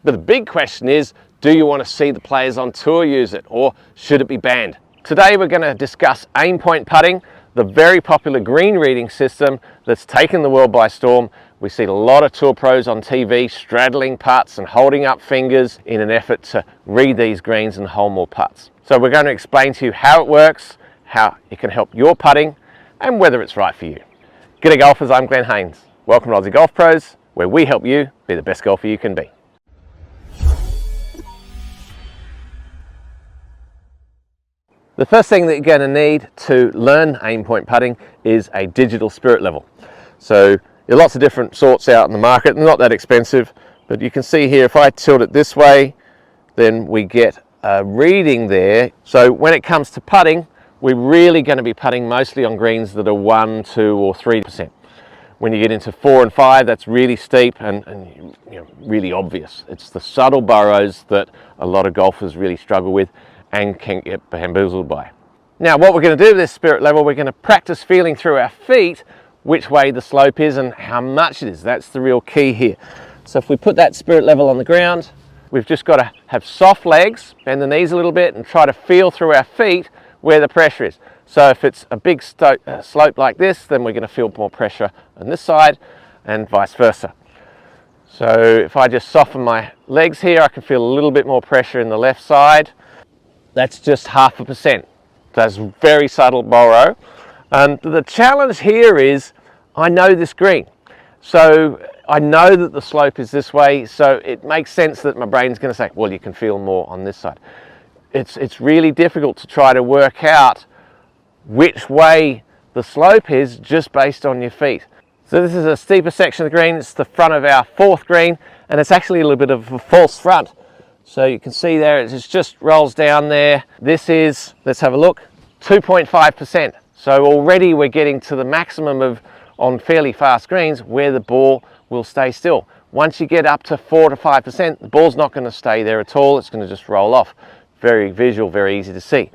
But the big question is, do you want to see the players on tour use it, or should it be banned? Today we're going to discuss Aimpoint Putting, the very popular green reading system that's taken the world by storm. We see a lot of tour pros on TV straddling putts and holding up fingers in an effort to read these greens and hold more putts. So we're going to explain to you how it works, how it can help your putting, and whether it's right for you. G'day golfers, I'm Glenn Haynes. Welcome to Aussie Golf Pros, where we help you be the best golfer you can be. The first thing that you're going to need to learn Aimpoint Putting is a digital spirit level. So there are lots of different sorts out in the market, not that expensive, but you can see here if I tilt it this way, then we get a reading there. So when it comes to putting, we're really going to be putting mostly on greens that are 1, 2 or 3%. When you get into 4 and 5, that's really steep and really obvious. It's the subtle burrows that a lot of golfers really struggle with and can get bamboozled by. Now what we're going to do with this spirit level, we're going to practice feeling through our feet which way the slope is and how much it is. That's the real key here. So if we put that spirit level on the ground, we've just got to have soft legs, bend the knees a little bit and try to feel through our feet where the pressure is. So if it's a big slope like this, then we're going to feel more pressure on this side and vice versa. So if I just soften my legs here, I can feel a little bit more pressure in the left side. That's just 0.5%. That's very subtle borrow. And the challenge here is, I know this green. So I know that the slope is this way, so it makes sense that my brain's going to say, well, you can feel more on this side. It's really difficult to try to work out which way the slope is just based on your feet. So this is a steeper section of the green. It's the front of our 4th green, and it's actually a little bit of a false front. So you can see there, it just rolls down there. This is, let's have a look, 2.5%. So already we're getting to the maximum of, on fairly fast greens, where the ball will stay still. Once you get up to 4 to 5%, the ball's not going to stay there at all. It's going to just roll off. Very visual, very easy to see.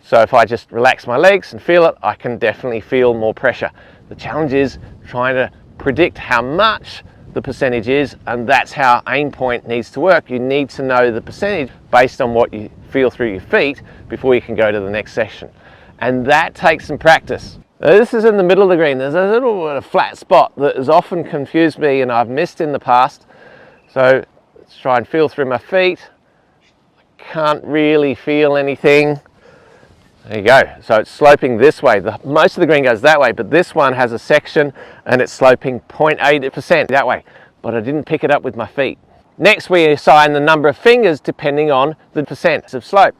So if I just relax my legs and feel it, I can definitely feel more pressure. The challenge is trying to predict how much the percentage is, and that's how Aimpoint needs to work. You need to know the percentage based on what you feel through your feet before you can go to the next session. And that takes some practice. Now, this is in the middle of the green. There's a little flat spot that has often confused me and I've missed in the past. So let's try and feel through my feet. I can't really feel anything. There you go. So it's sloping this way. Most of the green goes that way, but this one has a section and it's sloping 0.8% that way. But I didn't pick it up with my feet. Next, we assign the number of fingers depending on the percent of slope.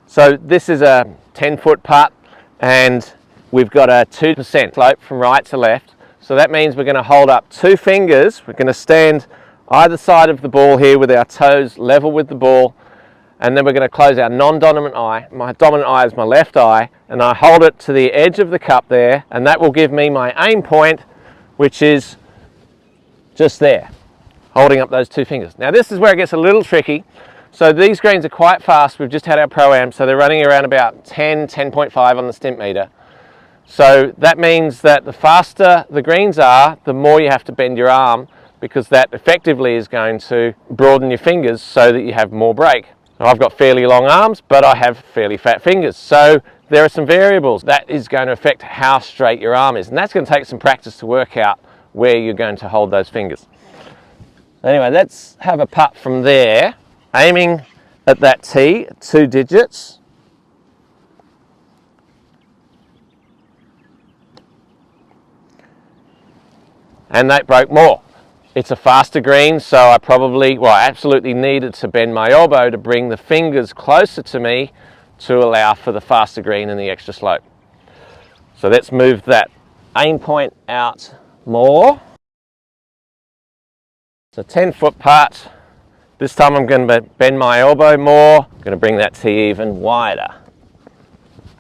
So this is a 10-foot putt and we've got a 2% slope from right to left. So that means we're going to hold up 2 fingers. We're going to stand either side of the ball here with our toes level with the ball. And then we're going to close our non-dominant eye. My dominant eye is my left eye, and I hold it to the edge of the cup there, and that will give me my aim point, which is just there, holding up those 2 fingers. Now this is where it gets a little tricky. So these greens are quite fast. We've just had our Pro-Am, so they're running around about 10.5 on the stimp meter. So that means that the faster the greens are, the more you have to bend your arm, because that effectively is going to broaden your fingers so that you have more break. I've got fairly long arms, but I have fairly fat fingers. So there are some variables that is going to affect how straight your arm is. And that's going to take some practice to work out where you're going to hold those fingers. Anyway, let's have a putt from there, aiming at that tee, 2 digits. And that broke more. It's a faster green, so I absolutely needed to bend my elbow to bring the fingers closer to me to allow for the faster green and the extra slope. So let's move that aim point out more. It's a 10-foot putt. This time I'm going to bend my elbow more. I'm going to bring that tee even wider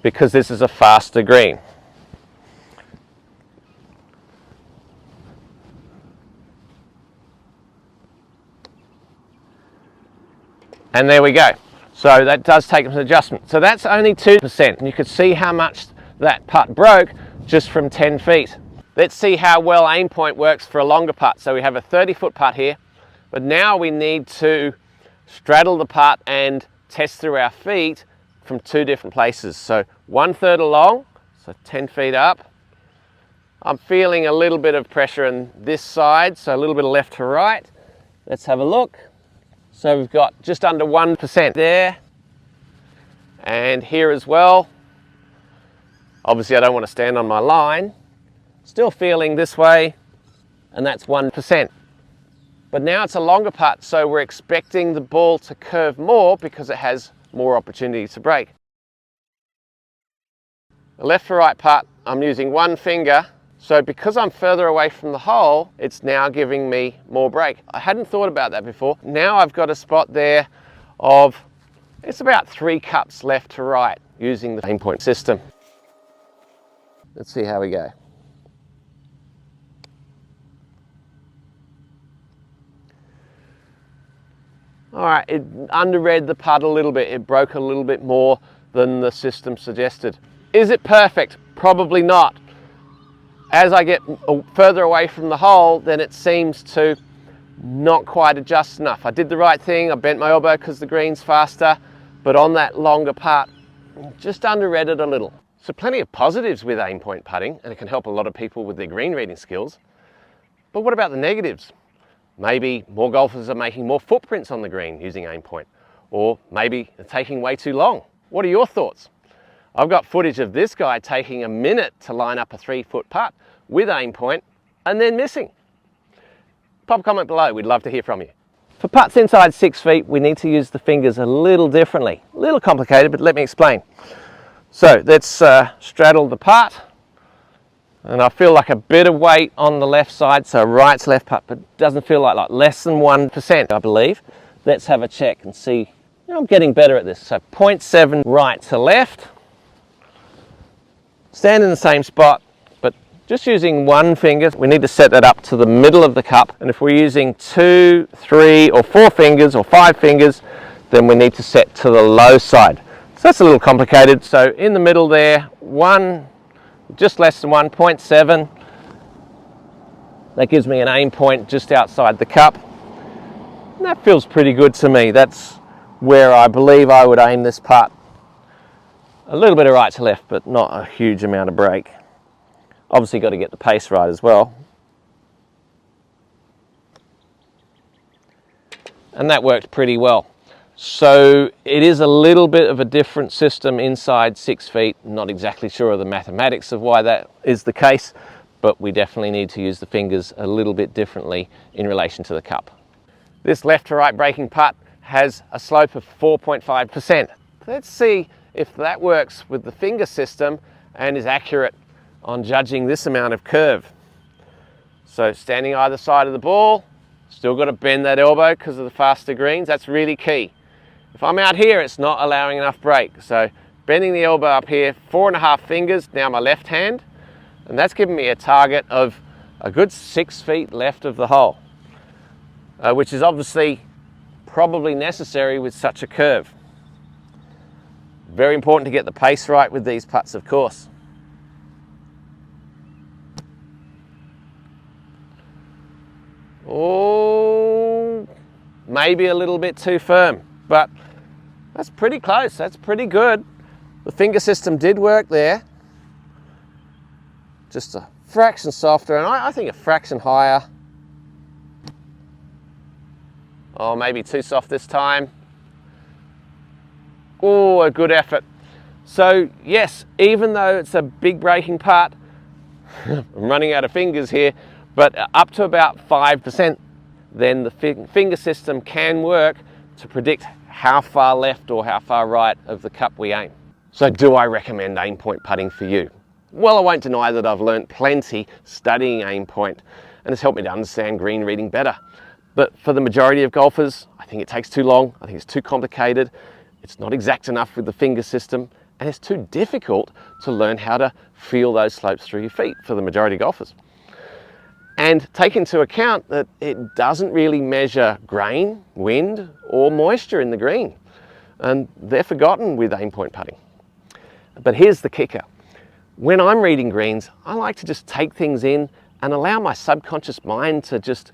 because this is a faster green. And there we go. So that does take some adjustment. So that's only 2%. And you could see how much that putt broke just from 10 feet. Let's see how well Aimpoint works for a longer putt. So we have a 30-foot putt here. But now we need to straddle the putt and test through our feet from two different places. So 1/3 along, so 10 feet up. I'm feeling a little bit of pressure on this side, so a little bit of left to right. Let's have a look. So we've got just under 1% there, and here as well. Obviously I don't want to stand on my line. Still feeling this way, and that's 1%. But now it's a longer putt, so we're expecting the ball to curve more because it has more opportunity to break. The left to right putt, I'm using one finger, so because I'm further away from the hole, it's now giving me more break. I hadn't thought about that before. Now I've got a spot there of, it's about 3 cups left to right using the Aimpoint system. Let's see how we go. All right, it underread the putt a little bit. It broke a little bit more than the system suggested. Is it perfect? Probably not. As I get further away from the hole, then it seems to not quite adjust enough. I did the right thing. I bent my elbow because the green's faster, but on that longer putt, just underread it a little. So plenty of positives with Aimpoint putting, and it can help a lot of people with their green reading skills. But what about the negatives? Maybe more golfers are making more footprints on the green using Aimpoint, or maybe they're taking way too long. What are your thoughts? I've got footage of this guy taking a minute to line up a 3-foot putt with Aimpoint and then missing. Pop a comment below, we'd love to hear from you. For putts inside 6 feet, we need to use the fingers a little differently. A little complicated, but let me explain. So let's straddle the putt. And I feel like a bit of weight on the left side, so right to left putt, but it doesn't feel like less than 1%, I believe. Let's have a check and see. I'm getting better at this. So 0.7 right to left. Stand in the same spot, but just using one finger. We need to set that up to the middle of the cup. And if we're using 2, 3, or 4 fingers, or 5 fingers, then we need to set to the low side. So that's a little complicated. So in the middle there, just less than 1.7. That gives me an aim point just outside the cup. And that feels pretty good to me. That's where I believe I would aim this putt. A little bit of right to left, but not a huge amount of break. Obviously got to get the pace right as well. And that worked pretty well. So it is a little bit of a different system inside 6 feet. Not exactly sure of the mathematics of why that is the case, but we definitely need to use the fingers a little bit differently in relation to the cup. This left to right breaking putt has a slope of 4.5%. Let's see if that works with the finger system and is accurate on judging this amount of curve. So standing either side of the ball, still got to bend that elbow because of the faster greens. That's really key. If I'm out here, it's not allowing enough break. So bending the elbow up here, 4.5 fingers, now my left hand, and that's giving me a target of a good 6 feet left of the hole, which is obviously probably necessary with such a curve. Very important to get the pace right with these putts, of course. Oh, maybe a little bit too firm, but that's pretty close. That's pretty good. The finger system did work there. Just a fraction softer, and I think a fraction higher. Oh, maybe too soft this time. Oh, a good effort. So yes, even though it's a big breaking putt, I'm running out of fingers here, but up to about 5%, then the finger system can work to predict how far left or how far right of the cup we aim. So do I recommend Aimpoint putting for you? Well, I won't deny that I've learnt plenty studying Aimpoint, and it's helped me to understand green reading better. But for the majority of golfers, I think it takes too long. I think it's too complicated. It's not exact enough with the finger system, and it's too difficult to learn how to feel those slopes through your feet for the majority of golfers. And take into account that it doesn't really measure grain, wind, or moisture in the green. And they're forgotten with Aimpoint putting. But here's the kicker. When I'm reading greens, I like to just take things in and allow my subconscious mind to just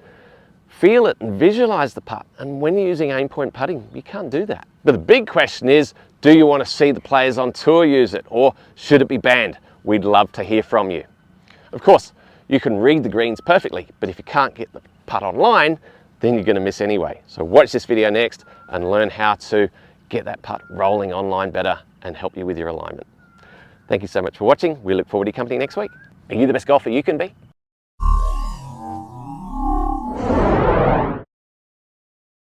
feel it and visualize the putt. And when you're using Aimpoint putting, you can't do that. But the big question is, do you want to see the players on tour use it, or should it be banned? We'd love to hear from you. Of course, you can read the greens perfectly, but if you can't get the putt online, then you're going to miss anyway. So watch this video next and learn how to get that putt rolling online better and help you with your alignment. Thank you so much for watching. We look forward to your company next week. Are you the best golfer you can be?